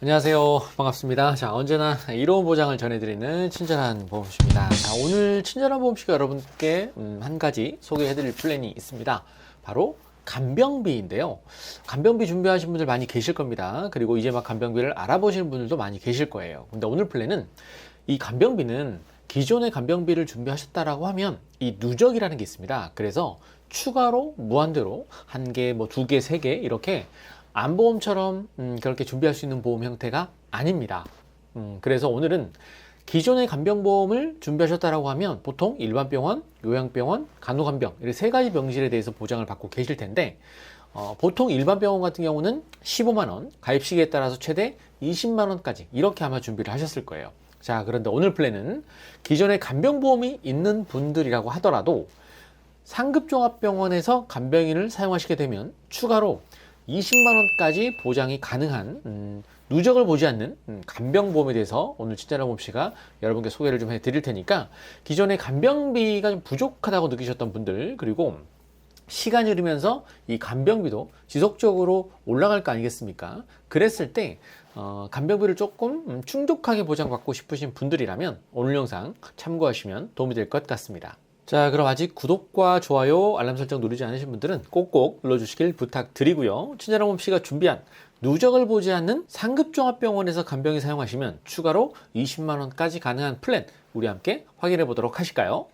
안녕하세요. 반갑습니다. 자, 언제나 이로운 보장을 전해드리는 친절한 보험씨입니다. 자, 오늘 친절한 보험씨가 여러분께 한 가지 소개해드릴 플랜이 있습니다. 바로 간병비인데요. 간병비 준비하신 분들 많이 계실 겁니다. 그리고 이제 막 간병비를 알아보시는 분들도 많이 계실 거예요. 근데 오늘 플랜은 이 간병비는 기존의 간병비를 준비하셨다라고 하면 이 누적이라는 게 있습니다. 그래서 추가로 무한대로 한 개, 뭐 두 개, 세 개 이렇게 안보험처럼 그렇게 준비할 수 있는 보험 형태가 아닙니다. 그래서 오늘은 기존의 간병보험을 준비하셨다라고 하면 보통 일반병원, 요양병원, 간호간병 이렇게 세 가지 병실에 대해서 보장을 받고 계실 텐데 보통 일반병원 같은 경우는 15만 원, 가입 시기에 따라서 최대 20만 원까지 이렇게 아마 준비를 하셨을 거예요. 자, 그런데 오늘 플랜은 기존에 간병보험이 있는 분들이라고 하더라도 상급종합병원에서 간병인을 사용하시게 되면 추가로 20만 원까지 보장이 가능한 누적을 보지 않는 간병보험에 대해서 오늘 친절한 보험씨가 여러분께 소개를 좀 해드릴 테니까 기존의 간병비가 좀 부족하다고 느끼셨던 분들, 그리고 시간이 흐르면서 이 간병비도 지속적으로 올라갈 거 아니겠습니까? 그랬을 때 간병비를 조금 충족하게 보장받고 싶으신 분들이라면 오늘 영상 참고하시면 도움이 될 것 같습니다. 자, 그럼 아직 구독과 좋아요, 알람 설정 누르지 않으신 분들은 꼭꼭 눌러주시길 부탁드리고요. 친절한 보험씨가 준비한 누적을 보지 않는 상급종합병원에서 간병인 사용하시면 추가로 20만 원까지 가능한 플랜 우리 함께 확인해 보도록 하실까요?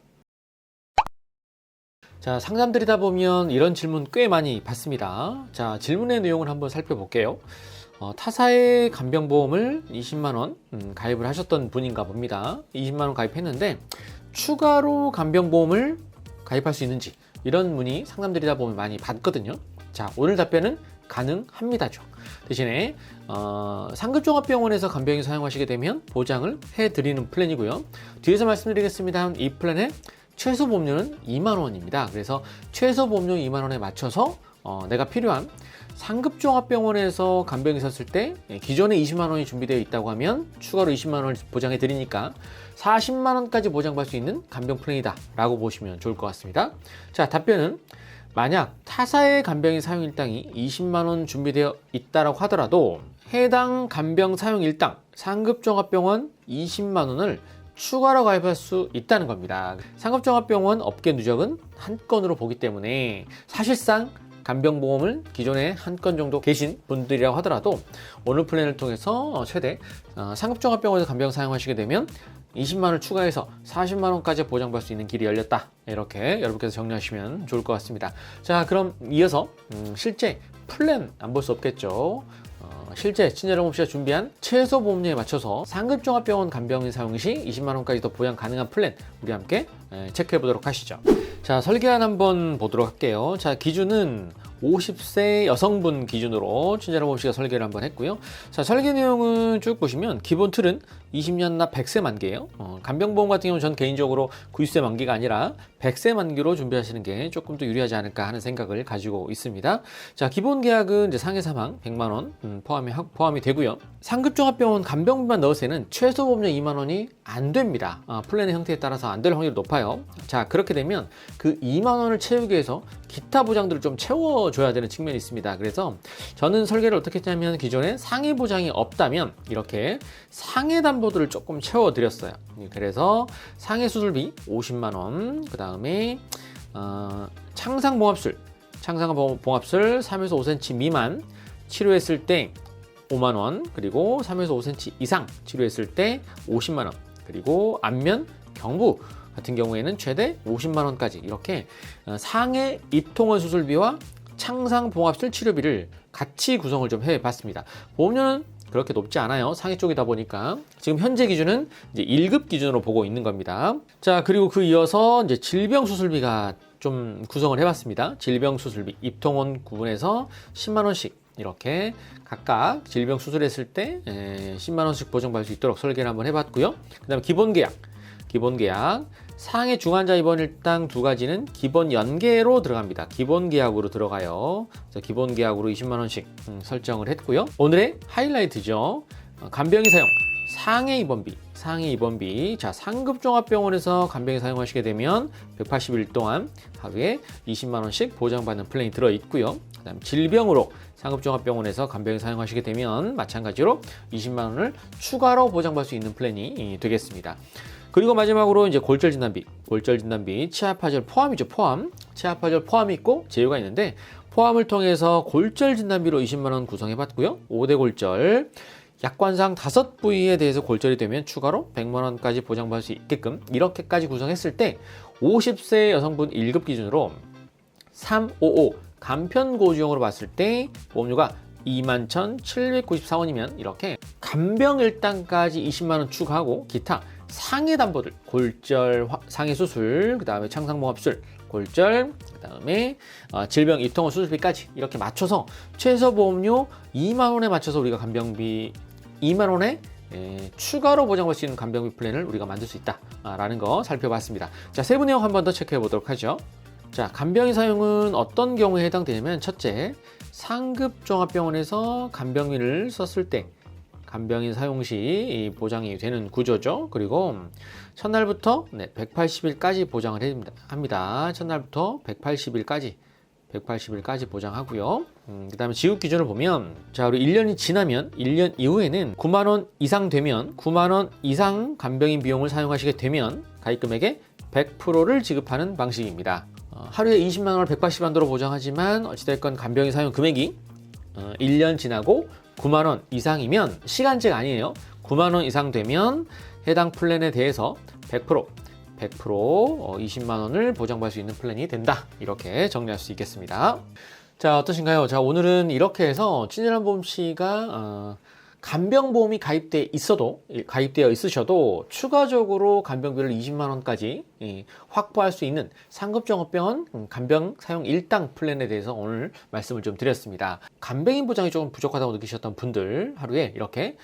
자, 상담드리다 보면 이런 질문 꽤 많이 받습니다. 자, 질문의 내용을 한번 살펴볼게요. 타사의 간병보험을 20만 원 가입을 하셨던 분인가 봅니다. 20만 원 가입했는데 추가로 간병보험을 가입할 수 있는지 이런 문의 상담드리다 보면 많이 받거든요. 자, 오늘 답변은 가능합니다죠. 대신에 상급종합병원에서 간병인 사용하시게 되면 보장을 해드리는 플랜이고요. 뒤에서 말씀드리겠습니다. 이 플랜의 최소 보험료는 2만 원입니다. 그래서 최소 보험료 2만 원에 맞춰서 내가 필요한 상급종합병원에서 간병이 있었을 때 기존에 20만 원이 준비되어 있다고 하면 추가로 20만 원을 보장해 드리니까 40만 원까지 보장받을 수 있는 간병 플랜이다 라고 보시면 좋을 것 같습니다. 자, 답변은 만약 타사의 간병인 사용 일당이 20만 원 준비되어 있다라고 하더라도 해당 간병 사용 일당 상급종합병원 20만 원을 추가로 가입할 수 있다는 겁니다. 상급종합병원 업계 누적은 한 건으로 보기 때문에 사실상 간병보험을 기존에 한 건 정도 계신 분들이라고 하더라도 오늘 플랜을 통해서 최대 상급종합병원에서 간병 사용하시게 되면 20만 원을 추가해서 40만 원까지 보장받을 수 있는 길이 열렸다. 이렇게 여러분께서 정리하시면 좋을 것 같습니다. 자, 그럼 이어서 실제 플랜 안 볼 수 없겠죠. 실제 친절한 보험씨가 준비한 최소 보험료에 맞춰서 상급종합병원 간병인 사용 시 20만 원까지 더 보장 가능한 플랜 우리 함께 체크해 보도록 하시죠. 자, 설계안 한번 보도록 할게요. 자, 기준은 50세 여성분 기준으로 친절한 보험씨가 설계를 한번 했고요. 자, 설계 내용은 쭉 보시면 기본 틀은 20년 납 100세 만기예요. 간병보험 같은 경우는 전 개인적으로 90세 만기가 아니라 100세 만기로 준비하시는 게 조금 더 유리하지 않을까 하는 생각을 가지고 있습니다. 자, 기본 계약은 이제 상해 사망 100만 원 포함이 되고요. 상급종합병원 간병비만 넣을 때는 최소 보험료 2만 원이 안 됩니다. 플랜의 형태에 따라서 안 될 확률이 높아요. 자, 그렇게 되면 그 2만 원을 채우기 위해서 기타 보장들을 좀 채워줘야 되는 측면이 있습니다. 그래서 저는 설계를 어떻게 했냐면 기존에 상해 보장이 없다면 이렇게 상해 담보들을 조금 채워드렸어요. 그래서 상해 수술비 50만 원, 그 다음에 창상봉합술 3에서 5cm 미만 치료했을 때 5만 원, 그리고 3에서 5cm 이상 치료했을 때 50만 원, 그리고 안면 경부 같은 경우에는 최대 50만 원까지 이렇게 상해 입통원 수술비와 창상 봉합술 치료비를 같이 구성을 좀 해봤습니다. 보험료는 그렇게 높지 않아요. 상해 쪽이다 보니까 지금 현재 기준은 이제 1급 기준으로 보고 있는 겁니다. 자, 그리고 그 이어서 이제 질병 수술비가 좀 구성을 해봤습니다. 질병 수술비 입통원 구분해서 10만 원씩 이렇게 각각 질병 수술했을 때 10만 원씩 보장받을 수 있도록 설계를 한번 해봤고요. 그 다음에 기본 계약 상해 중환자 입원 일당 두 가지는 기본 연계로 들어갑니다. 기본 계약으로 들어가요. 그래서 기본 계약으로 20만 원씩 설정을 했고요. 오늘의 하이라이트죠. 간병인 사용 상해 입원비. 자, 상급종합병원에서 간병인 사용하시게 되면 180일 동안 하루에 20만 원씩 보장받는 플랜이 들어 있고요. 그다음 질병으로 상급종합병원에서 간병인 사용하시게 되면 마찬가지로 20만 원을 추가로 보장받을 수 있는 플랜이 되겠습니다. 그리고 마지막으로 이제 골절 진단비, 치아파절 포함이죠, 포함. 치아파절 포함이 있고 제휴가 있는데 포함을 통해서 골절 진단비로 20만 원 구성해 봤고요. 5대 골절, 약관상 5부위에 대해서 골절이 되면 추가로 100만 원까지 보장받을 수 있게끔 이렇게까지 구성했을 때 50세 여성분 1급 기준으로 355 간편고지용으로 봤을 때 보험료가 21,794원이면 이렇게 간병일당까지 20만 원 추가하고 기타 상해 담보들, 골절 상해 수술, 그 다음에 창상봉합술, 골절, 그 다음에 질병 입통후 수술비까지 이렇게 맞춰서 최저 보험료 2만 원에 맞춰서 우리가 간병비 2만 원에 추가로 보장받을 수 있는 간병비 플랜을 우리가 만들 수 있다라는 거 살펴봤습니다. 자, 세부 내용 한 번 더 체크해 보도록 하죠. 자, 간병인 사용은 어떤 경우에 해당되냐면 첫째, 상급 종합병원에서 간병인을 썼을 때 간병인 사용 시 보장이 되는 구조죠. 그리고 첫날부터 180일까지 보장을 합니다. 첫날부터 180일까지 보장하고요. 그 다음에 지급 기준을 보면 자, 우리 1년이 지나면 1년 이후에는 9만 원 이상 되면 9만 원 이상 간병인 비용을 사용하시게 되면 가입금액의 100%를 지급하는 방식입니다. 하루에 20만 원을 180만도로 보장하지만 어찌됐건 간병인 사용 금액이 1년 지나고 9만 원 이상이면 시간제가 아니에요. 9만 원 이상 되면 해당 플랜에 대해서 100% 20만 원을 보장받을 수 있는 플랜이 된다. 이렇게 정리할 수 있겠습니다. 자, 어떠신가요? 자, 오늘은 이렇게 해서 친절한 보험씨가 간병보험이 가입되어 있으셔도 추가적으로 간병비를 20만 원까지 확보할 수 있는 상급종합병원 간병 사용 일당 플랜에 대해서 오늘 말씀을 좀 드렸습니다. 간병인 보장이 조금 부족하다고 느끼셨던 분들 하루에 이렇게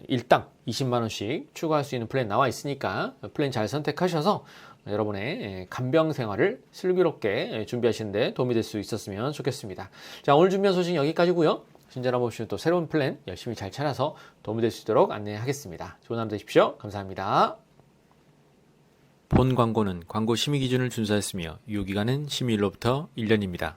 일당 20만 원씩 추가할 수 있는 플랜 나와 있으니까 플랜 잘 선택하셔서 여러분의 간병 생활을 슬기롭게 준비하시는데 도움이 될 수 있었으면 좋겠습니다. 자, 오늘 준비한 소식 여기까지고요. 친절한 보시면 또 새로운 플랜 열심히 잘 찾아서 도움이 될 수 있도록 안내하겠습니다. 좋은 하루 되십시오. 감사합니다. 본 광고는 광고 심의 기준을 준수하였으며 유효기간은 심의일로부터 1년입니다.